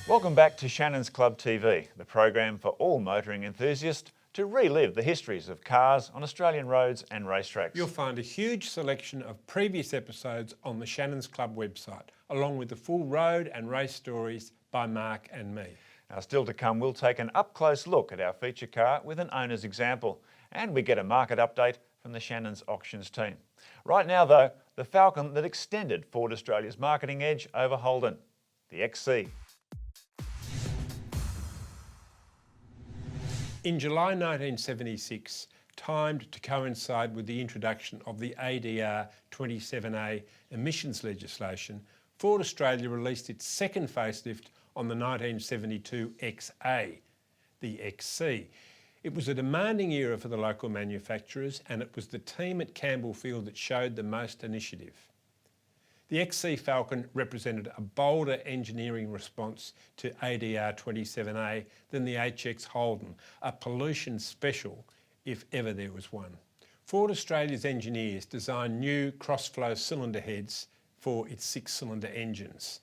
Welcome back to Shannon's Club TV, the program for all motoring enthusiasts to relive the histories of cars on Australian roads and racetracks. You'll find a huge selection of previous episodes on the Shannon's Club website, along with the full road and race stories by Mark and me. Now, still to come, we'll take an up-close look at our feature car with an owner's example, and we get a market update from the Shannon's auctions team. Right now though, the Falcon that extended Ford Australia's marketing edge over Holden, the XC. In July 1976, timed to coincide with the introduction of the ADR 27A emissions legislation, Ford Australia released its second facelift on the 1972 XA, the XC. It was a demanding era for the local manufacturers, and it was the team at Campbellfield that showed the most initiative. The XC Falcon represented a bolder engineering response to ADR 27A than the HX Holden, a pollution special if ever there was one. Ford Australia's engineers designed new cross-flow cylinder heads for its six-cylinder engines.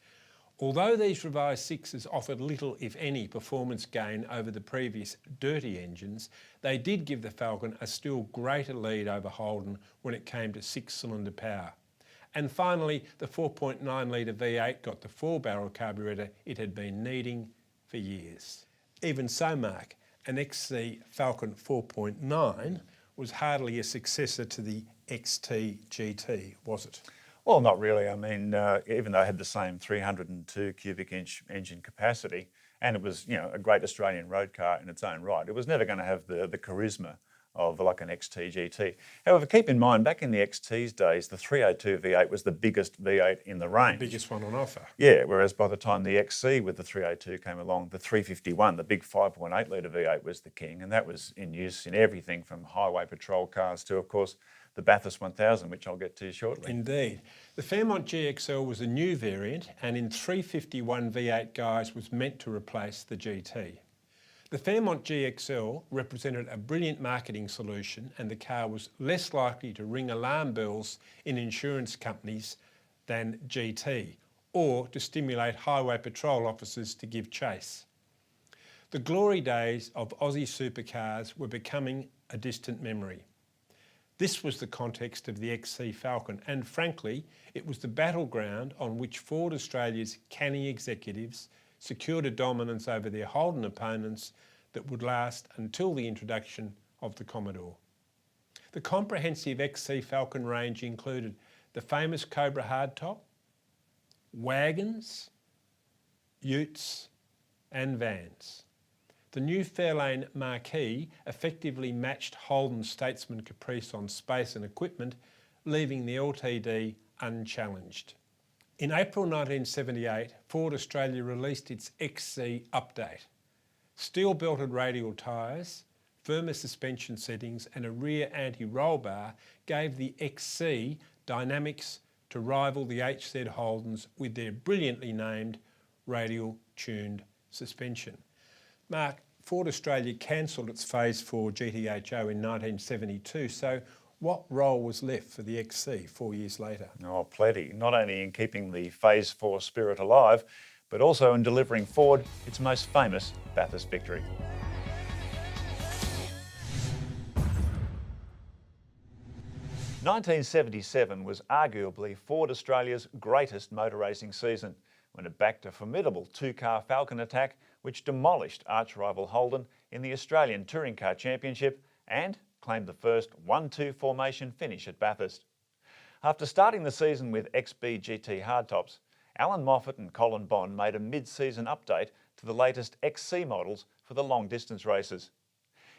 Although these revised sixes offered little, if any, performance gain over the previous dirty engines, they did give the Falcon a still greater lead over Holden when it came to six-cylinder power. And finally, the 4.9 litre V8 got the four-barrel carburettor it had been needing for years. Even so, Mark, an XC Falcon 4.9 was hardly a successor to the XT GT, was it? Well, not really. I mean, even though it had the same 302 cubic inch engine capacity, and it was, a great Australian road car in its own right, it was never going to have the charisma of like an XT GT. However, keep in mind, back in the XT's days, the 302 V8 was the biggest V8 in the range. The biggest one on offer. Yeah, whereas by the time the XC with the 302 came along, the 351, the big 5.8 litre V8 was the king, and that was in use in everything from highway patrol cars to, of course, the Bathurst 1000, which I'll get to shortly. Indeed. The Fairmont GXL was a new variant, and in 351 V8 guise was meant to replace the GT. The Fairmont GXL represented a brilliant marketing solution, and the car was less likely to ring alarm bells in insurance companies than GT, or to stimulate highway patrol officers to give chase. The glory days of Aussie supercars were becoming a distant memory. This was the context of the XC Falcon, and frankly, it was the battleground on which Ford Australia's canny executives secured a dominance over their Holden opponents that would last until the introduction of the Commodore. The comprehensive XC Falcon range included the famous Cobra hardtop, wagons, utes and vans. The new Fairlane Marquis effectively matched Holden's Statesman Caprice on space and equipment, leaving the LTD unchallenged. In April 1978, Ford Australia released its XC update. Steel-belted radial tyres, firmer suspension settings and a rear anti-roll bar gave the XC dynamics to rival the HZ Holdens with their brilliantly named radial-tuned suspension. Mark, Ford Australia cancelled its Phase 4 GTHO in 1972, so what role was left for the XC 4 years later? Oh, plenty. Not only in keeping the Phase 4 spirit alive, but also in delivering Ford its most famous Bathurst victory. "1977 was arguably Ford Australia's greatest motor racing season, when it backed a formidable two-car Falcon attack which demolished arch-rival Holden in the Australian Touring Car Championship and claimed the first 1-2 formation finish at Bathurst. After starting the season with XB GT hardtops, Alan Moffat and Colin Bond made a mid-season update to the latest XC models for the long-distance races.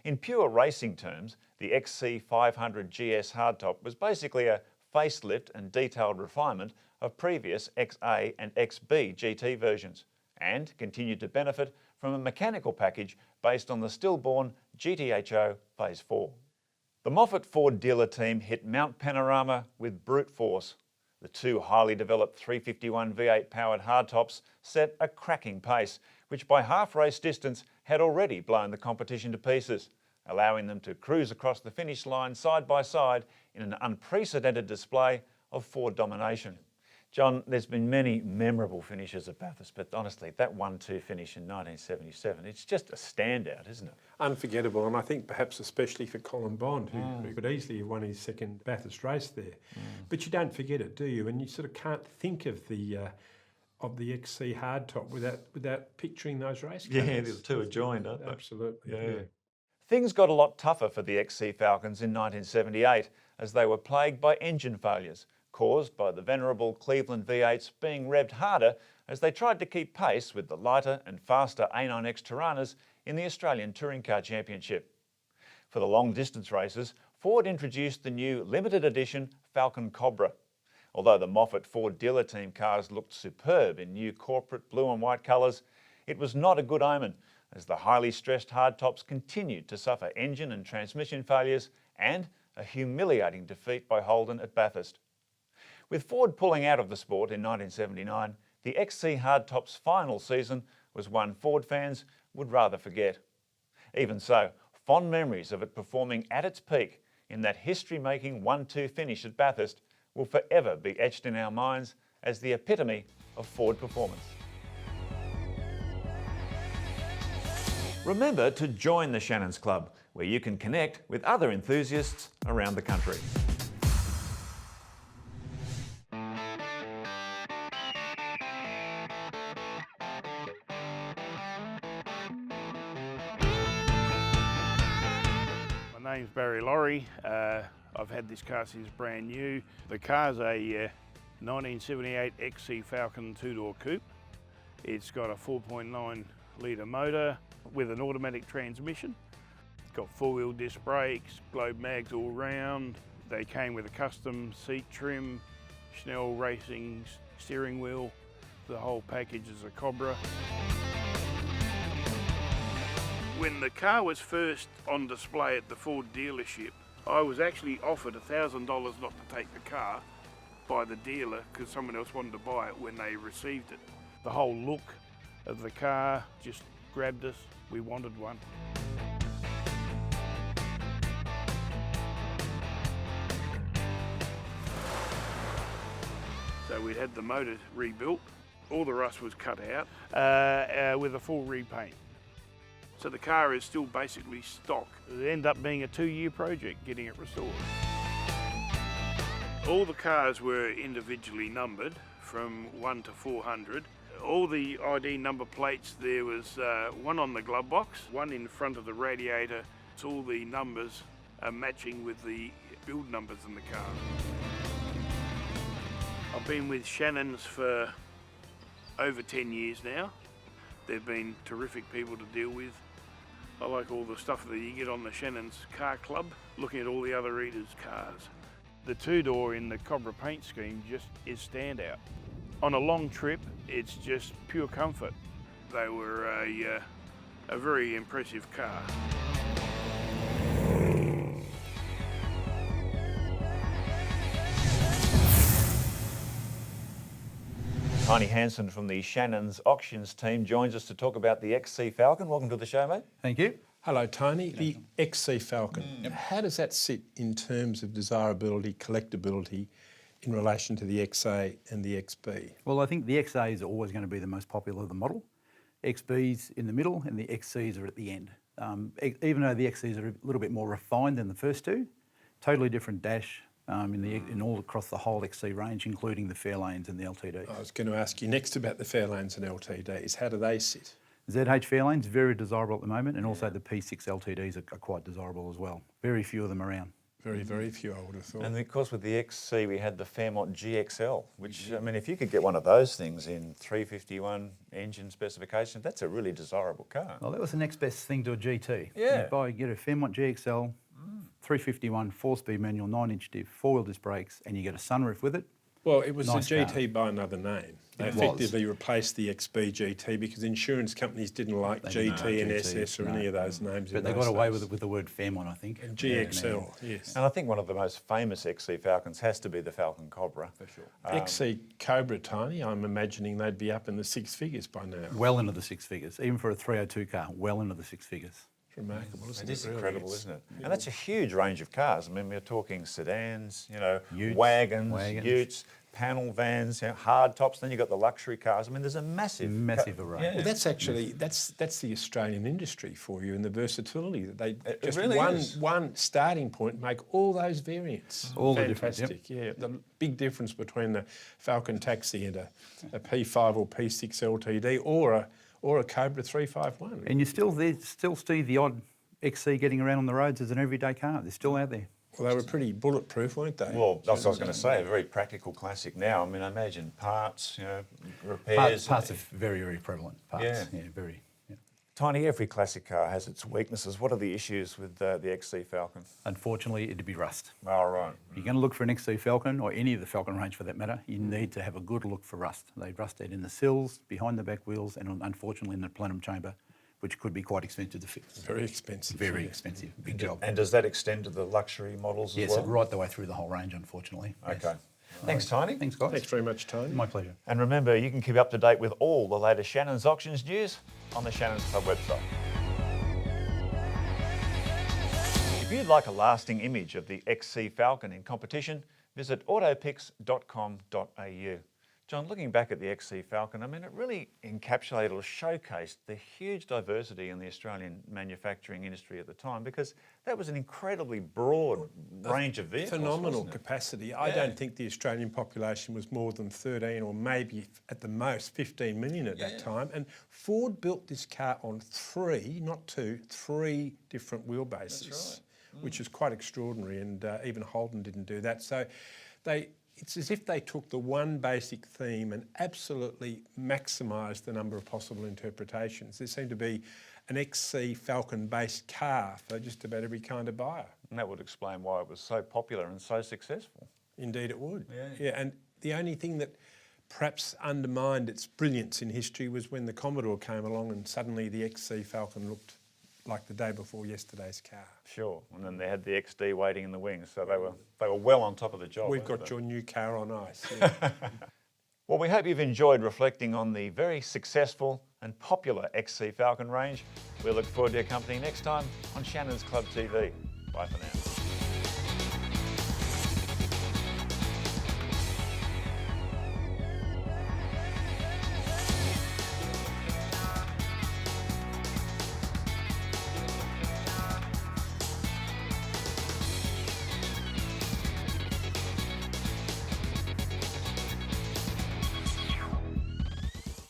In pure racing terms, the XC 500 GS hardtop was basically a facelift and detailed refinement of previous XA and XB GT versions, and continued to benefit from a mechanical package based on the stillborn GTHO Phase 4. The Moffat Ford dealer team hit Mount Panorama with brute force. The two highly developed 351 V8 powered hardtops set a cracking pace, which by half race distance had already blown the competition to pieces, allowing them to cruise across the finish line side by side in an unprecedented display of Ford domination. John, there's been many memorable finishes at Bathurst, but honestly, that 1-2 finish in 1977, it's just a standout, isn't it? Unforgettable, and I think perhaps especially for Colin Bond, who could easily have won his second Bathurst race there. But you don't forget it, do you? And you sort of can't think of the XC hardtop without picturing those race cars. Yeah, the two are joined, aren't they? Absolutely, Yeah. Things got a lot tougher for the XC Falcons in 1978 as they were plagued by engine failures, caused by the venerable Cleveland V8s being revved harder as they tried to keep pace with the lighter and faster A9X Tiranas in the Australian Touring Car Championship. For the long distance races, Ford introduced the new limited edition Falcon Cobra. Although the Moffat Ford dealer team cars looked superb in new corporate blue and white colours, it was not a good omen as the highly stressed hardtops continued to suffer engine and transmission failures and a humiliating defeat by Holden at Bathurst. With Ford pulling out of the sport in 1979, the XC hardtop's final season was one Ford fans would rather forget. Even so, fond memories of it performing at its peak in that history-making 1-2 finish at Bathurst will forever be etched in our minds as the epitome of Ford performance. Remember to join the Shannons Club, where you can connect with other enthusiasts around the country. My name's Barry Laurie. I've had this car since brand new. The car's a 1978 XC Falcon two-door coupe. It's got a 4.9 litre motor with an automatic transmission. It's got four-wheel disc brakes, globe mags all round. They came with a custom seat trim, Schnell Racing steering wheel. The whole package is a Cobra. When the car was first on display at the Ford dealership, I was actually offered $1,000 not to take the car by the dealer because someone else wanted to buy it when they received it. The whole look of the car just grabbed us. We wanted one. So we'd had the motor rebuilt. All the rust was cut out with a full repaint. So the car is still basically stock. It ended up being a 2-year project getting it restored. All the cars were individually numbered from 1 to 400. All the ID number plates, there was one on the glove box, one in front of the radiator. So all the numbers are matching with the build numbers in the car. I've been with Shannons for over 10 years now. They've been terrific people to deal with. I like all the stuff that you get on the Shannons Car Club, looking at all the other eaters' cars. The two-door in the Cobra paint scheme just is standout. On a long trip, it's just pure comfort. They were a very impressive car. Tiny Hansen from the Shannons Auctions team joins us to talk about the XC Falcon. Welcome to the show, mate. Thank you. Hello, Tony. The XC Falcon, how does that sit in terms of desirability, collectability in relation to the XA and the XB? Well, I think the XA is always going to be the most popular of the model. XB's in the middle and the XCs are at the end. Even though the XCs are a little bit more refined than the first two, totally different dash in all across the whole XC range, including the Fairlanes and the LTD. I was going to ask you next about the Fairlanes and LTDs. How do they sit? ZH Fairlanes, very desirable at the moment, and also the P6 LTDs are quite desirable as well. Very few of them around. Very, very few, I would have thought. And of course with the XC we had the Fairmont GXL, which, I mean, if you could get one of those things in 351 engine specification, that's a really desirable car. Well, that was the next best thing to a GT. Yeah. You get a Fairmont GXL, 351, 4-speed manual, 9-inch diff, 4-wheel disc brakes, and you get a sunroof with it. Well, it was Nice a car. GT by another name. They It effectively replaced the XB GT because insurance companies didn't like They didn't GT like and GT, SS or no. any of those names. But they got away with it with the word Fairmont, I think. And GXL, yes. And I think one of the most famous XC Falcons has to be the Falcon Cobra. For sure. XC Cobra, Tony, I'm imagining they'd be up in the 6 figures by now. Well into the 6 figures, even for a 302 car, well into the 6 figures. Remarkable, isn't It it? is really? incredible, It's- isn't it? And that's a huge range of cars. I mean, we're talking sedans, Utes, wagons, wagons. utes, panel vans, hard tops. Then you've got the luxury cars. I mean, there's a massive array. Yeah. Well, that's actually that's the Australian industry for you, and the versatility that they It just really is. one starting point make all those variants. All the different, yep. Fantastic, yeah. The big difference between the Falcon Taxi and a P5 or P6 LTD or a Cobra 351. And you still see the odd XC getting around on the roads as an everyday car. They're still out there. Well, they were pretty bulletproof, weren't they? Well, that's what I was going to say. A very practical classic now. I mean, I imagine parts, repairs. Parts are very, very prevalent. Parts, Yeah. very. Yeah. Tiny, every classic car has its weaknesses. What are the issues with the XC Falcon? Unfortunately, it'd be rust. Oh, right. If you're going to look for an XC Falcon, or any of the Falcon range for that matter, you need to have a good look for rust. They rust out in the sills, behind the back wheels, and unfortunately in the plenum chamber, which could be quite expensive to fix. Very expensive. Very yeah. expensive, big job. And does that extend to the luxury models Yes, as well? right the way through the whole range, unfortunately. Yes. Okay. Thanks, Tiny. Thanks, guys. Thanks very much, Tony. My pleasure. And remember, you can keep up to date with all the latest Shannon's Auctions news on the Shannon's Club website. If you'd like a lasting image of the XC Falcon in competition, visit autopics.com.au. John, looking back at the XC Falcon, I mean, it really encapsulated or showcased the huge diversity in the Australian manufacturing industry at the time, because that was an incredibly broad range of vehicles. Phenomenal wasn't it? capacity. I Yeah. don't think the Australian population was more than 13 or maybe at the most 15 million at that time. And Ford built this car on three, not two, three different wheelbases, which is quite extraordinary. And even Holden didn't do that. So it's as if they took the one basic theme and absolutely maximised the number of possible interpretations. There seemed to be an XC Falcon-based car for just about every kind of buyer. And that would explain why it was so popular and so successful. Indeed it would. Yeah. And the only thing that perhaps undermined its brilliance in history was when the Commodore came along and suddenly the XC Falcon looked like the day before yesterday's car. Sure. And then they had the XD waiting in the wings, so they were well on top of the job. We've weren't got they? your new car on ice. Yeah. Well, we hope you've enjoyed reflecting on the very successful and popular XC Falcon range. We look forward to your company next time on Shannon's Club TV. Bye for now.